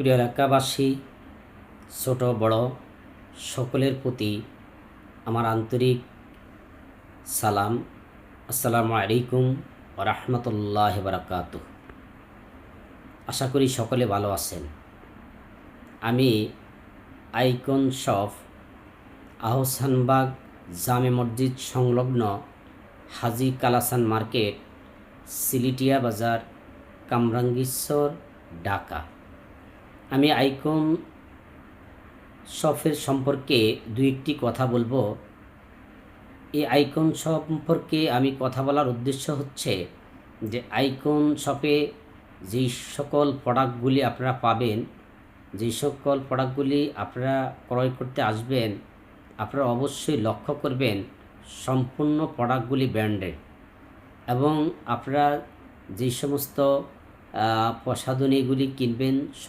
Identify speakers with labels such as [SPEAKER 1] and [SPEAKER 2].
[SPEAKER 1] প্রিয় এলাকাবাসী, ছোট বড় সকলের প্রতি আমার আন্তরিক সালাম। আসসালামু আলাইকুম ওয়া রাহমাতুল্লাহি ওয়া বারাকাতুহু। আশা করি সকলে ভালো আছেন। আমি আইকন শপ, আহসানবাগ জামে মসজিদ সংলগ্ন হাজী কালাসান মার্কেট, সিলিটিয়া বাজার, কামরাঙ্গীরচর, ঢাকা। আমি আইকন শপের সম্পর্কে দু একটি কথা বলবো। এই আইকন সম্পর্কে আমি কথা বলার উদ্দেশ্য হচ্ছে যে আইকন শপে যেই সকল প্রোডাক্টগুলি আপনারা পাবেন, যেই সকল প্রোডাক্টগুলি আপনারা ক্রয় করতে আসবেন, আপনারা অবশ্যই লক্ষ্য করবেন সম্পূর্ণ প্রোডাক্টগুলি ব্র্যান্ডেড, এবং আপনারা যেই সমস্ত প্রসাধনীগুলি কিনবেন